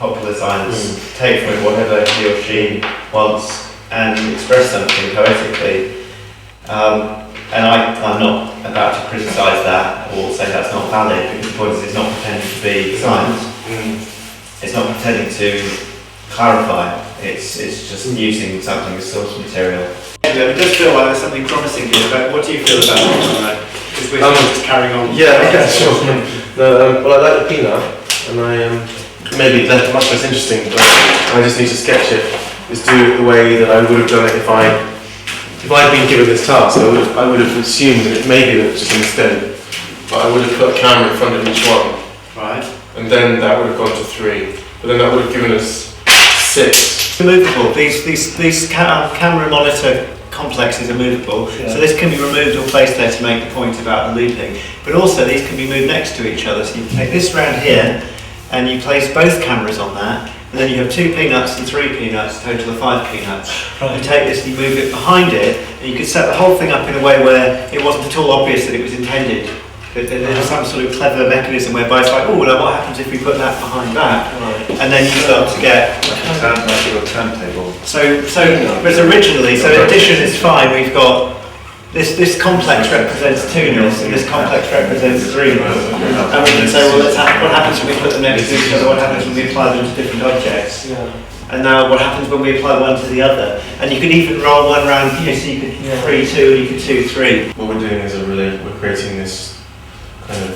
popular science, take from it whatever he or she wants and express something poetically. And I'm not about to criticise that or say that's not valid, because the point is it's not pretending to be science. It's not pretending to clarify. It's just using something as source material. It does feel like there's something promising here, but what do you feel about it? Because we're just carrying on. Yeah, sure. No, well, I like the peanut, and maybe that's much less interesting, but I just need to sketch it. Just do it the way that I would have done it if I'd been given this task. I would have assumed that it maybe that it's just a mistake, but I would have put a camera in front of each one. Right. And then that would have gone to 3, but then that would have given us 6. Movable. These camera monitor complexes are movable, so this can be removed or placed there to make the point about the looping. But also these can be moved next to each other. So you take this round here, and you place both cameras on that, and then you have 2 peanuts and 3 peanuts, total of 5 peanuts. Right. You take this and you move it behind it, and you could set the whole thing up in a way where it wasn't at all obvious that it was intended. There's some sort of clever mechanism whereby it's like, oh, well, what happens if we put that behind that? Right. And then you start to get like your turntable. Whereas originally, so addition is fine. We've got this complex represents 2-ness, and this complex represents 3-ness. And we can say, well, what happens when we put them next to each other? What happens when we apply them to different objects? Yeah. And now what happens when we apply one to the other? And you could even roll one round, so you could 3-2, and you could 2-3. What we're doing is we're creating this kind of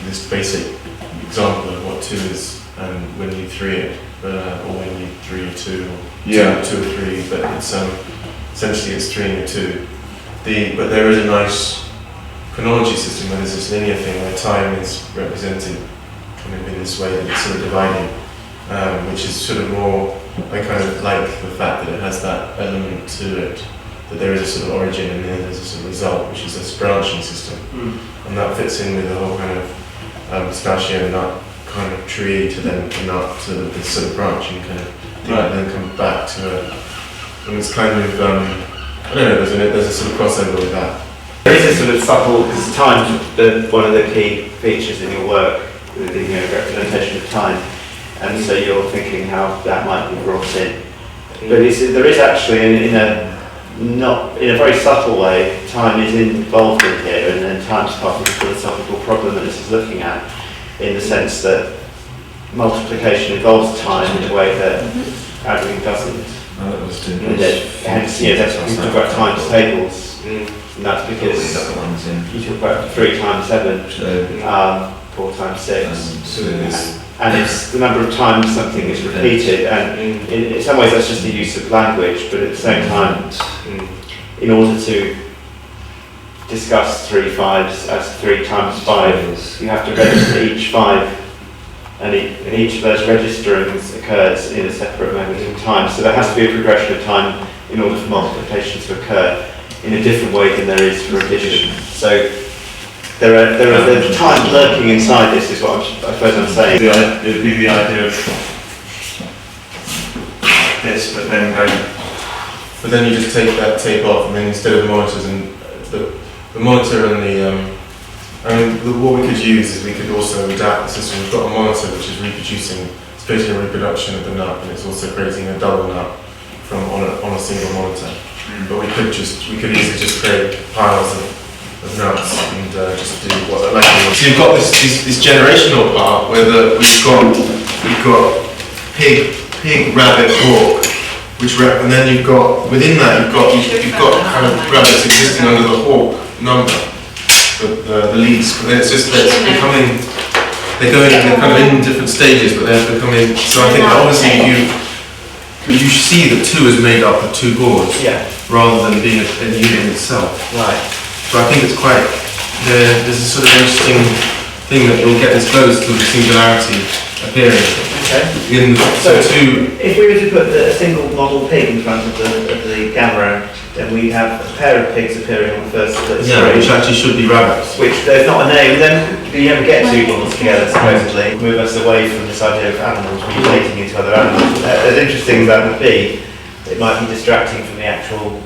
this basic example of what 2 is when you 3 it, or when you 3 or 2, or 2 or 3, but it's essentially it's 3 and 2. But there is a nice chronology system where there's this linear thing where time is represented kind of in this way that it's sort of dividing, which is sort of more, I kind of like the fact that it has that element to it, that there is a sort of origin and then there's a sort of result, which is this branching system. And that fits in with the whole kind of pistachio nut kind of tree to then come up to this sort of branching kind of thing, and then come back to and it's kind of, I don't know, there's a sort of crossover with that. There is a sort of subtle, because time is one of the key features in your work, the representation of time, and so you're thinking how that might be brought in. But there is actually, in a very subtle way, time is involved in here, and then time's part of the philosophical problem that this is looking at, in the sense that multiplication involves time in a way that adding doesn't. Hence, that's why we talk about times tables, and that's because you talk about 3 times 7, 4 times 6, and it's the number of times something is repeated, and in some ways that's just the use of language, but at the same time, in order to discuss 3 5s as 3 times 5, you have to register each 5. And each of those registerings occurs in a separate moment in time. So there has to be a progression of time in order for multiplication to occur in a different way than there is for addition. So there's time lurking inside this, is what I suppose I'm saying. It would be the idea of this, but then But then you just take that tape off, and then instead of the monitors and the monitor and what we could use is we could also adapt the system. We've got a monitor which is it's creating a reproduction of the nut, and it's also creating a double nut on a single monitor. But we could easily just create piles of nuts and just do what I like. So you've got this generational part where we've got pig, rabbit, hawk, and then you've got within that you've got kind of rabbits existing under the hawk number. The leads, but then it's becoming, they're kind of in different stages, but they're becoming, so I think that obviously you see that 2 is made up of 2 boards, rather than being a unit itself. Right. So I think it's quite, there's a sort of interesting thing that you'll get this close to the singularity appearing. Okay. If we were to put a single model pig in front of the camera, then we'd have a pair of pigs appearing on the first screen. Yeah, which actually should be rabbits. Which there's not a name. Then you never get 2 models together, supposedly. Move us away from this idea of animals relating into other animals. As interesting as that would be, it might be distracting from the actual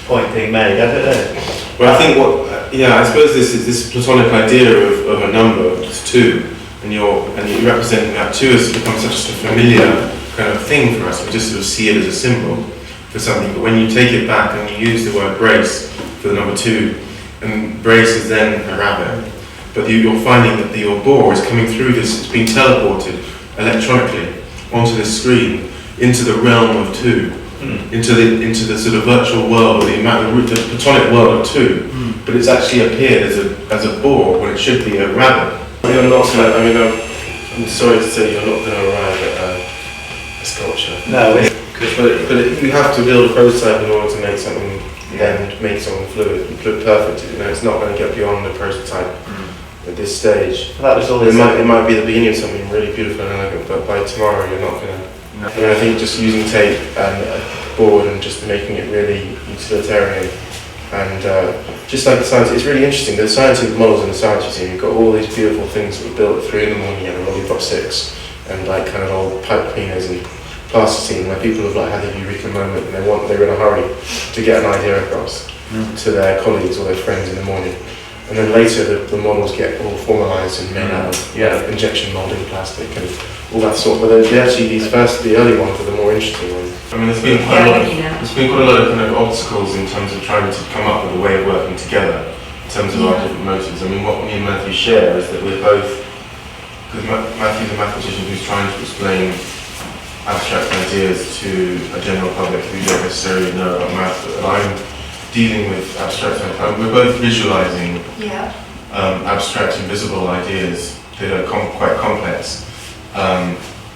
point being made. I don't know. Well, I think I suppose this Platonic idea of a number, it's 2, and you're representing that too has become such a familiar kind of thing for us. We just sort of see it as a symbol for something. But when you take it back and you use the word brace for the number 2, and brace is then a rabbit, but you're finding that your bore is coming through this, it's being teleported electronically onto this screen into the realm of 2. Into the sort of virtual world, the platonic world of 2, but it's actually appeared as a boar when it should be a rabbit. You're not gonna, I'm sorry to say you're not going to arrive at a sculpture. No, but you have to build a prototype in order to make something, then make something fluid perfect. It's not going to get beyond the prototype at this stage. that was all. It might be the beginning of something really beautiful and elegant, but by tomorrow you're not going to. I think just using tape and a board and just making it really utilitarian and just like the science, it's really interesting. The scientific models in the science museum, you've got all these beautiful things that were built at 3 in the morning at a Lollipop 6 and like kind of old pipe cleaners and plasticine where people have like had a eureka moment and they're in a hurry to get an idea across to their colleagues or their friends in the morning. And then later the models get all formalised and made out of injection moulding plastic and all that sort. But actually the early ones are the more interesting ones. There's been quite a lot of kind of obstacles in terms of trying to come up with a way of working together in terms of our different motives. What me and Matthew share is that we're both, because Matthew's a mathematician who's trying to explain abstract ideas to a general public who don't necessarily know about math, and I'm dealing with abstract ideas. We're both visualising abstract and visible ideas that are quite complex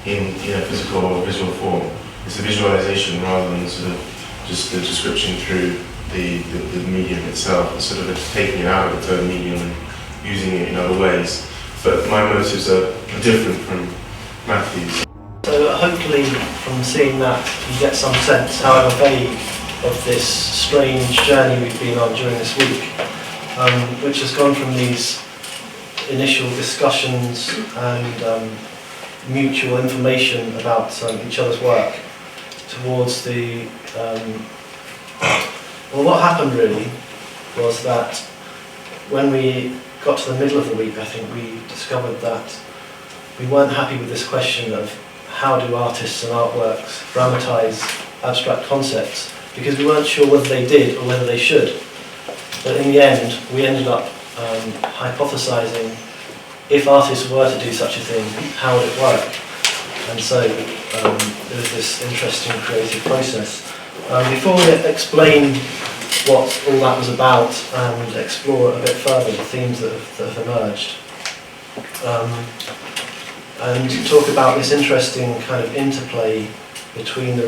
in a physical or visual form. It's a visualization rather than sort of just the description through the medium itself. It's sort of taking it out of its own medium and using it in other ways. But my motives are different from Matthew's. So hopefully from seeing that you get some sense, however vague, of this strange journey we've been on during this week, which has gone from these initial discussions and mutual information about each other's work towards the what happened really was that when we got to the middle of the week, I think we discovered that we weren't happy with this question of how do artists and artworks dramatize abstract concepts, because we weren't sure whether they did or whether they should. But in the end, we ended up hypothesizing if artists were to do such a thing, how would it work? And so there was this interesting creative process. Before we explain what all that was about and explore a bit further the themes that have emerged, and talk about this interesting kind of interplay between the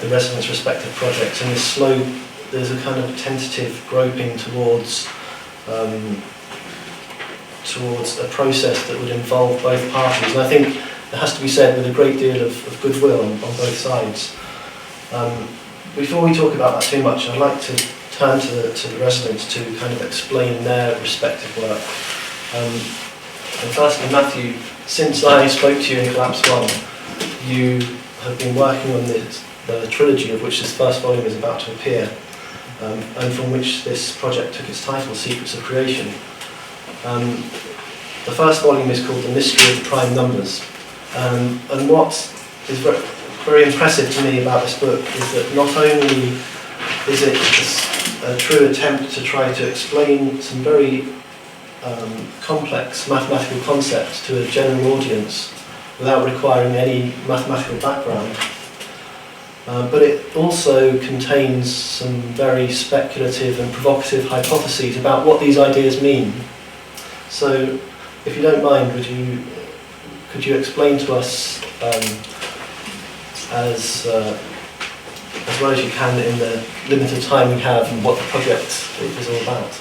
residents' respective projects and there's a kind of tentative groping towards a process that would involve both parties. And I think it has to be said with a great deal of goodwill on both sides. Before we talk about that too much, I'd like to turn to the residents to kind of explain their respective work. And firstly, Matthew, since I spoke to you in Collapse 1, you have been working on the trilogy of which this first volume is about to appear, and from which this project took its title, Secrets of Creation. The first volume is called The Mystery of the Prime Numbers, and what is very impressive to me about this book is that not only is it a true attempt to try to explain some very complex mathematical concepts to a general audience without requiring any mathematical background, but it also contains some very speculative and provocative hypotheses about what these ideas mean. So, if you don't mind, could you explain to us as well as you can in the limited time we have what the project is all about?